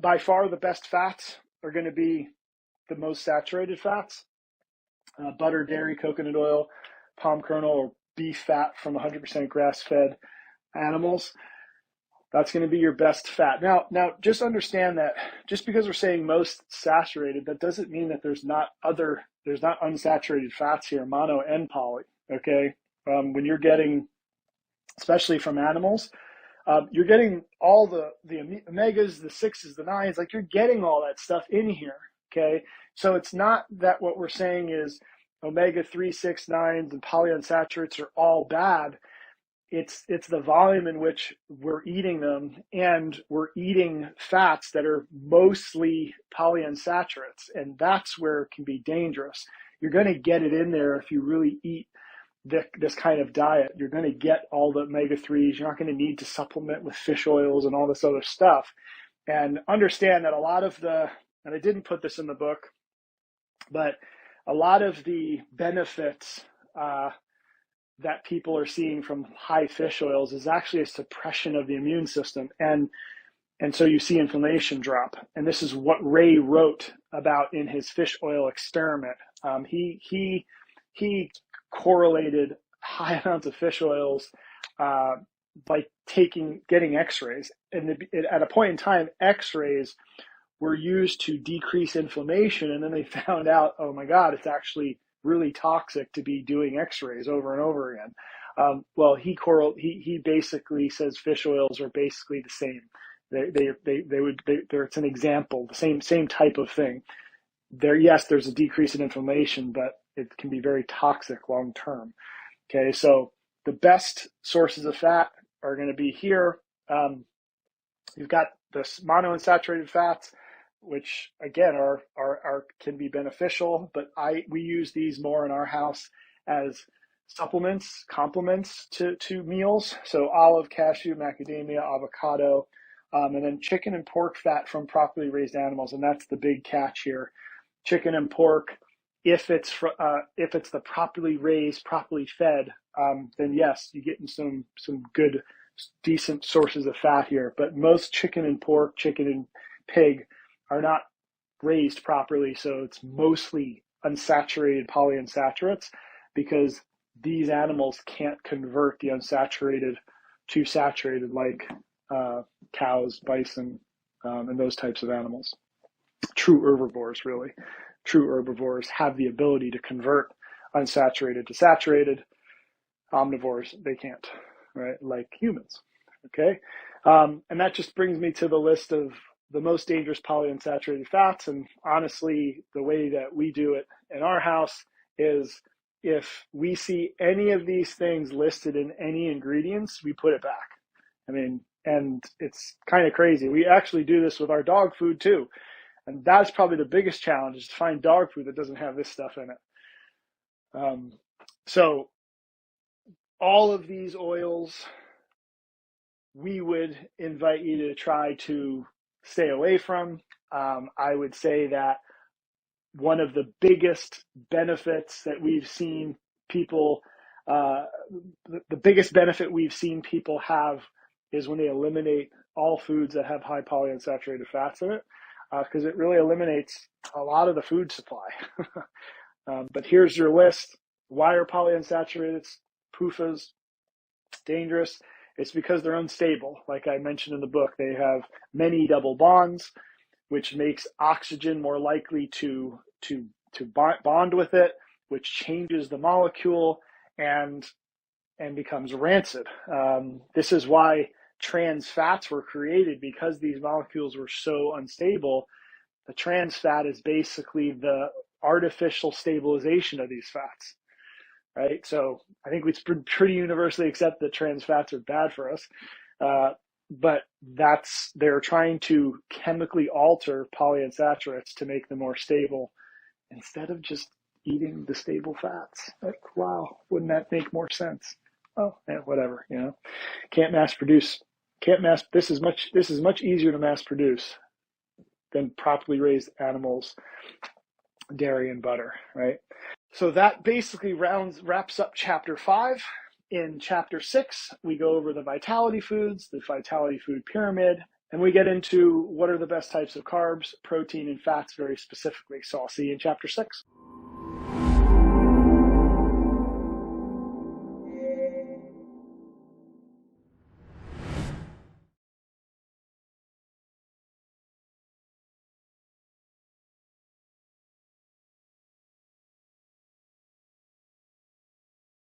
by far the best fats are going to be the most saturated fats: butter, dairy, coconut oil, palm kernel, or beef fat from 100% grass-fed animals. That's going to be your best fat. Now, just understand that just because we're saying most saturated, that doesn't mean that there's not unsaturated fats here, mono and poly. Okay, when you're getting, especially from animals, you're getting all the omegas, the 6s, the 9s, like you're getting all that stuff in here. Okay, so it's not that what we're saying is omega-3, 6, 9s, and polyunsaturates are all bad. It's the volume in which we're eating them, and we're eating fats that are mostly polyunsaturates, and that's where it can be dangerous. You're going to get it in there if you really eat this kind of diet. You're going to get all the omega-3s. You're not going to need to supplement with fish oils and all this other stuff. And understand that a lot of and I didn't put this in the book, but a lot of the benefits that people are seeing from high fish oils is actually a suppression of the immune system. And so you see inflammation drop. And this is what Ray wrote about in his fish oil experiment. He correlated high amounts of fish oils by getting x-rays. And at a point in time, x-rays were used to decrease inflammation. And then they found out, oh my God, it's actually really toxic to be doing x-rays over and over again. Well, he basically says fish oils are basically the same. It's an example, the same type of thing. There's a decrease in inflammation, but it can be very toxic long term. Okay, so the best sources of fat are going to be here. You've got the monounsaturated fats, which again are can be beneficial, but we use these more in our house as supplements, complements to meals. So olive, cashew, macadamia, avocado, and then chicken and pork fat from properly raised animals, and that's the big catch here. Chicken and pork, if it's the properly raised, properly fed, then yes, you're getting some good, decent sources of fat here. But most chicken and pork, chicken and pig are not raised properly, so it's mostly unsaturated polyunsaturates because these animals can't convert the unsaturated to saturated like cows, bison, and those types of animals. True herbivores, really. True herbivores have the ability to convert unsaturated to saturated. Omnivores, they can't, right? Like humans, okay? And that just brings me to the list of the most dangerous polyunsaturated fats. And honestly, the way that we do it in our house is if we see any of these things listed in any ingredients, we put it back. I mean, and it's kind of crazy. We actually do this with our dog food too. And that's probably the biggest challenge, is to find dog food that doesn't have this stuff in it. So all of these oils, we would invite you to try to stay away from. I would say that one of the biggest benefits that we've seen people, the biggest benefit we've seen people have is when they eliminate all foods that have high polyunsaturated fats in it, because it really eliminates a lot of the food supply. But here's your list. Why are polyunsaturated PUFAs dangerous? It's because they're unstable. Like I mentioned in the book, they have many double bonds, which makes oxygen more likely to bond with it, which changes the molecule and becomes rancid. This is why trans fats were created, because these molecules were so unstable. The trans fat is basically the artificial stabilization of these fats, right? So I think it's pretty universally accepted that trans fats are bad for us, but they're trying to chemically alter polyunsaturates to make them more stable instead of just eating the stable fats. Like, wow, wouldn't that make more sense? Oh, yeah, whatever, can't mass produce. This is much easier to mass produce than properly raised animals, dairy and butter, right? So that basically wraps up chapter 5. In chapter 6, we go over the vitality foods, the vitality food pyramid, And we get into what are the best types of carbs, protein, and fats very specifically. So I'll see you in chapter 6.